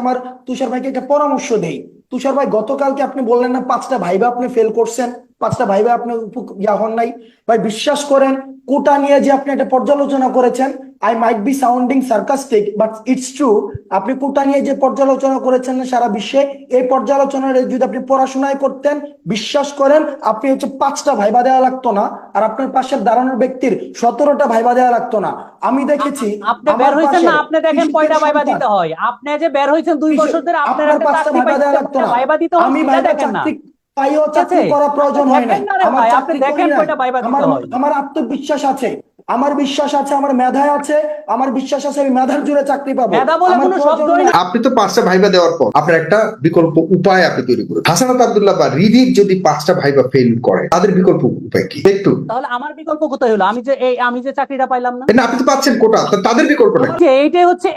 আমার তুষার ভাইকে একটা পরামর্শ দেই। তুষার ভাই, গতকালকে আপনি বললেন না 5টা ভাইবা আপনি ফেল করছেন, 5টা ভাইবা আপনি ইয়া হন নাই। ভাই বিশ্বাস করেন, কোটা নিয়ে যে আপনি একটা পর্যালোচনা করেছেন, I might be sounding sarcastic but it's true. আপনি কোটা নিয়ে যে পর্যালোচনা করেছেন না সারা বিশ্বে, এই পর্যালোচনার যদি আপনি পড়াশোনায় করতেন, বিশ্বাস করেন আপনি হচ্ছে 5টা ভাইবা দেওয়া লাগতো না, আর আপনার পাশে দাঁড়ানোর ব্যক্তির 17টা ভাইবা দেওয়া লাগতো না। আমি দেখেছি আপনি আমার বের হইছেন পাশে না, আপনি দেখেন কৃষকের কয়টা ভাইবা সন্তান, দিতে হয়। আপনি যে বের হইছেন 2 বছর ধরে, আপনার আপনার একটা 5টা চাকরি ভাইবা দেওয়া পাইতে লাগতো একটা না। ভাইবা দিতে হয়, আমি এটা ভাইবা দেখেন না। চাকরি পাইও ঠিক আছে, চাকরি করা আপনি প্রয়োজন হয় নাই, দেখেন না রে আমার ভাই, আপনি চাকরি করি দেখেন নাই। কয়টা ভাইবা দিতে আমার হয়। আমার আত্মবিশ্বাস আছে, আমার বিশ্বাস আছে, আমার মেধায় আছে, আমার বিশ্বাস আছে আমি মেধার জোরে চাকরি পাবো। মেধা বলে আমার কোনো প্রয়োজন শব্দই নাই। না। আপনি তো 5টা ভাইবা দেওয়ার পর আপনার একটা বিকল্প উপায় আপনি তৈরি করেন। হাসানাত আব্দুল্লাহ বা রিদিক যদি 5টা ভাইবা ফেল করে, তাদের বিকল্প উপায় কি একটু? তাহলে আমার বিকল্প কোথায় হলো? আমি যে চাকরিটা পাইলাম না। না, আপনি তো পাচ্ছেন কোটা, তাদের বিকল্পটা আমার কি? যে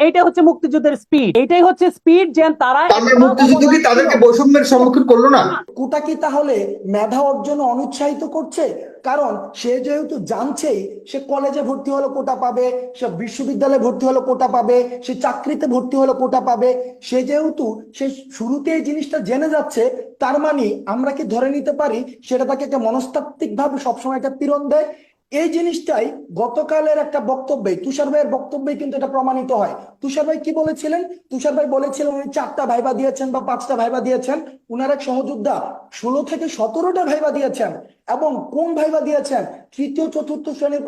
এইটাই হচ্ছে মুক্তিযুদ্ধের স্পিড, এইটাই হচ্ছে স্পিড, যে তারা তার মানে একটা মুক্তিযুদ্ধ কি অবদান ছিল। তাদেরকে বৈষম্যের সম্মুখীন করলো না? কোটা কি তাহলে মেধা অর্জন অনুৎসাহিত করছে? কারণ সে যেহেতু জানছেই সে কলেজে ভর্তি হলে কোটা পাবে, সে বিশ্ববিদ্যালয়ে ভর্তি হলে কোটা পাবে, সে চাকরিতে ভর্তি হলে কোটা পাবে, সে যেহেতু সে শুরুতে এই জিনিসটা জেনে যাচ্ছে, তার মানে আমরা কি ধরে নিতে পারি সেটা তাকে একটা মনস্তাত্ত্বিক ভাবে সবসময় একটা পীড়ন দেয়? এই জিনিসটাই গতকালের একটা বক্তব্যে, তুষার ভাইয়ের বক্তব্যে কিন্তু এটা প্রমাণিত হয়। তুষার ভাই কি বলেছিলেন? তুষার ভাই বলেছিলেন উনি 4টা ভাইবা দিয়েছেন বা 5টা ভাইবা দিয়েছেন, উনার এক সহযোদ্ধা 16 থেকে 17টা ভাইবা দিয়েছেন। এবং কোন ভাইবা দিয়েছেন? তৃতীয় চতুর্থ শ্রেণীর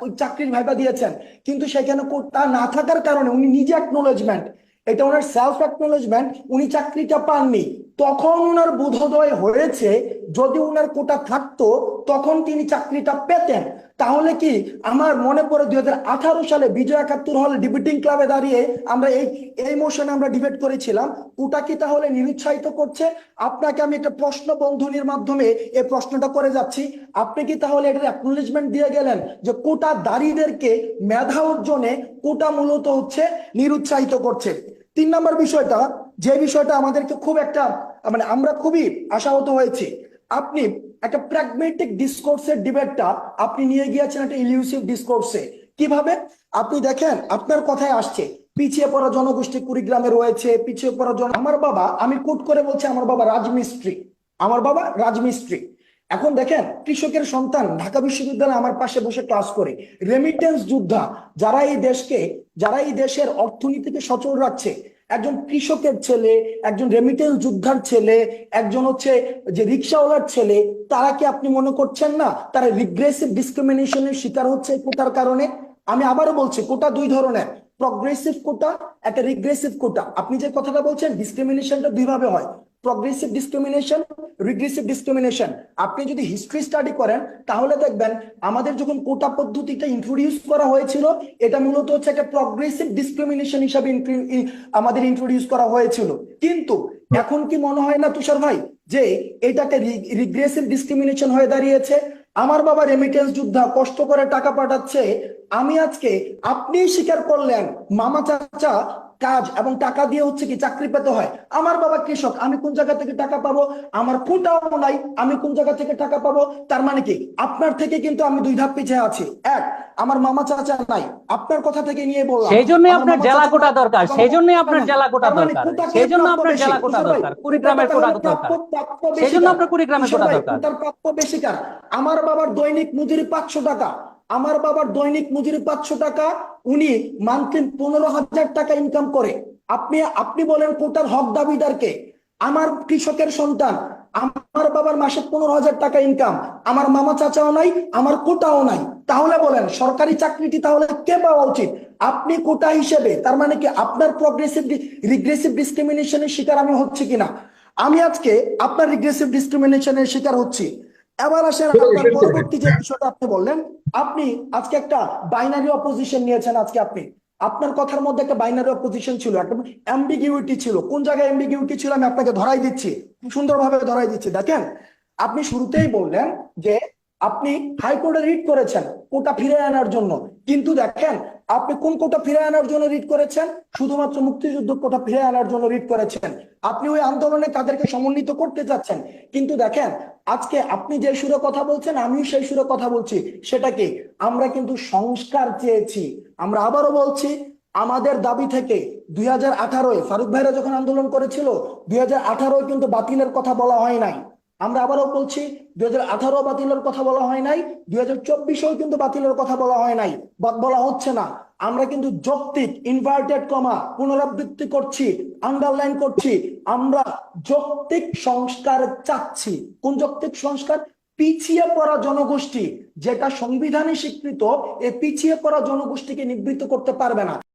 ওই চাকরির ভাইবা দিয়েছেন। কিন্তু সেখানে তা না থাকার কারণে উনি নিজে অ্যাকনোলেজমেন্ট, এটা ওনার সেলফ অ্যাকনোলেজমেন্ট, উনি চাকরিটা পাননি। তখন ওনার বোধোদয় হয়েছে যদি ওনার কোটা থাকতো তখন তিনি চাকরিটা পেতেন। তাহলে কি, আমার মনে পড়ে 2018 সালে বিজয় 71 হলে ডিবেটিং ক্লাবে দাঁড়িয়ে আমরা এই এই মোশনে আমরা ডিবেট করেছিলাম, কোটা কি তাহলে নিরুৎসাহিত করছে? আপনাকে আমি একটা প্রশ্ন বন্ধনীর মাধ্যমে এই প্রশ্নটা করে যাচ্ছি, আপনি কি তাহলে এটার অ্যাকনোলেজমেন্ট দিয়ে গেলেন যে কোটা দাঁড়িদেরকে মেধা অর্জনে কোটা মূলত হচ্ছে নিরুৎসাহিত করছে? 3 নম্বর বিষয়টা, যে বিষয়টা আমাদেরকে খুব একটা মানে আমরা খুবই আশাহত হয়েছি, আপনি একটা প্র্যাগমেটিক ডিসকোর্সের ডিবেটটা আপনি নিয়ে গিয়েছেন একটা ইলিউসিভ ডিসকোর্সে। কিভাবে? আপনি দেখেন আপনার কথায় আসছে পিছিয়ে পড়া জনগোষ্ঠী কুড়িগ্রামে রয়েছে, পিছিয়ে পড়া আমার বাবা, আমি কোট করে বলছি, আমার বাবা রাজমিস্ত্রি, আমার বাবা রাজমিস্ত্রি। এখন দেখেন, কৃষকের সন্তান ঢাকা বিশ্ববিদ্যালয়ে আমার পাশে বসে ক্লাস করে, রেমিটেন্স যোদ্ধা, যারা এই দেশকে, যারা এই দেশের অর্থনীতিকে সচল রাখছে, একজন কৃষকের ছেলে, একজন রেমিটেন্স যোদ্ধার ছেলে, একজন হচ্ছে যে রিক্সাওয়ালার ছেলে, তারা কি আপনি মনে করছেন না তারা রিগ্রেসিভ ডিসক্রিমিনেশনের শিকার হচ্ছে এই কোটার কারণে? আমি আবারও বলছি, কোটা 2 ধরনের, প্রগ্রেসিভ কোটা, একটা রিগ্রেসিভ কোটা। আপনি যে কথাটা বলছেন ডিসক্রিমিনেশনটা 2 ভাবে হয়, প্রগ্রেসিভ ডিসক্রিমিনেশন, রিগ্রেসিভ ডিসক্রিমিনেশন। আপনি যদি হিস্ট্রি স্টাডি করেন তাহলে দেখবেন আমাদের যখন কোটা পদ্ধতিটা ইন্ট্রোডিউস করা হয়েছিল, এটা মূলত হচ্ছে একটা প্রগ্রেসিভ ডিসক্রিমিনেশন হিসাবে আমাদের ইন্ট্রোডিউস করা হয়েছিল। কিন্তু এখন কি মনে হয় না তুষার ভাই যে এটাকে রিগ্রেসিভ ডিসক্রিমিনেশন হয়ে দাঁড়িয়েছে? আমার বাবা রেমিটেন্স যোদ্ধা, কষ্ট করে টাকা পাঠাচ্ছে, আমি আজকে, আপনি স্বীকার করলেন মামা চাচা কাজ এবং টাকা দিয়ে হচ্ছে কি চাকরি পেতে হয়, আমার বাবা কৃষক, আমি কোন জায়গা থেকে টাকা পাবো? আমার কোটাও নাই, আমি কোন জায়গা থেকে টাকা পাবো? তার মানে কি আপনার থেকে কিন্তু আমি 2 ধাপ পিছিয়ে আছি। এক, আমার মামা চাচা নাই, আপনার কথা থেকে নিয়ে বললাম সেই জন্যই আমার আপনার মামা জেলা চাচা কোটা দরকার, সেই জন্যই আপনার নাই, জেলা কোটা তার মানে দরকার, কোটা কে সেই জন্য প্রাপ্য আপনার বেশি? জেলা কোটা তুষার ভাই, দরকার, কোটাটা কুড়িগ্রামের কোটা তাহলে প্রাপ্য দরকার, প্রাপ্য সেই বেশি জন্য কার? আপনার কুড়িগ্রামের তুষার কোটা ভাই, দরকার। কোটার প্রাপ্য বেশি কার? আমার বাবার দৈনিক মজুরি 500 টাকা, আমার বাবার দৈনিক মজুরি 500 টাকা, উনি মান্থলি 15,000 টাকা ইনকাম করে। আপনি আপনি বলেন কোটার হক দাবিদার কে? আমার কৃষকের সন্তান, আমার বাবার মাসে 15,000 টাকা ইনকাম, আমার মামা চাচাও নাই, আমার কোটাও নাই। তাহলে বলেন সরকারি চাকরিটি তাহলে কে পাওয়া উচিত? আপনি কোটা হিসেবে, তার মানে কি আপনার প্রগ্রেসিভ রিগ্রেসিভ ডিসক্রিমিনেশনের শিকার আমি হচ্ছি কিনা? আমি আজকে আপনার রিগ্রেসিভ ডিসক্রিমিনেশনের শিকার হচ্ছি। এবার আসেন আপনার পরবর্তী যে বিষয়টা আপনি বললেন, আপনি আজকে একটা বাইনারি অপোজিশন নিয়েছেন। আজকে আপনি, আপনার কথার মধ্যে একটা বাইনারি অপোজিশন ছিল, একটা অ্যাম্বিগিউইটি ছিল। কোন জায়গায় অ্যাম্বিগিউইটি ছিল আমি আপনাকে ধরাই দিচ্ছি, খুব সুন্দরভাবে ধরাই দিচ্ছি। দেখেন, আপনি শুরুতেই বললেন যে আপনি হাইকোর্টে রিট করেছেন কোটা ফিরে আনার জন্য, কিন্তু দেখেন আপনি কোন কোটা ফিরে আনার জন্য রিট করেছেন? শুধুমাত্র মুক্তিযুদ্ধ কোটা ফিরে আনার জন্য রিট করেছেন। আপনি ওই আন্দোলনে তাদেরকে সমন্বিত করতে চাচ্ছেন, কিন্তু দেখেন আজকে আপনি যে সুরে কথা বলছেন আমিও সেই সুরে কথা বলছি। সেটা কি? আমরা কিন্তু সংস্কার চেয়েছি। আমরা আবারও বলছি, আমাদের দাবি থেকে 2018 ফারুক ভাইরা যখন আন্দোলন করেছিল 2018 কিন্তু বাতিলের কথা বলা হয় নাই। আমরা আবারও বলছি 2018 বাতিলের কথা বলা হয় নাই, 2024-এও কিন্তু বাতিলের কথা বলা হয় নাই, বলা হচ্ছে না। আমরা কিন্তু যৌক্তিক ইনভার্টেড কমা পুনরাবৃত্তি করছি, আন্ডারলাইন করছি, আমরা যৌক্তিক সংস্কার চাচ্ছি। কোন যৌক্তিক সংস্কার? পিছিয়ে পড়া জনগোষ্ঠী যেটা সংবিধানে স্বীকৃত, এই পিছিয়ে পড়া জনগোষ্ঠীকে নিবৃত্ত করতে পারবে না।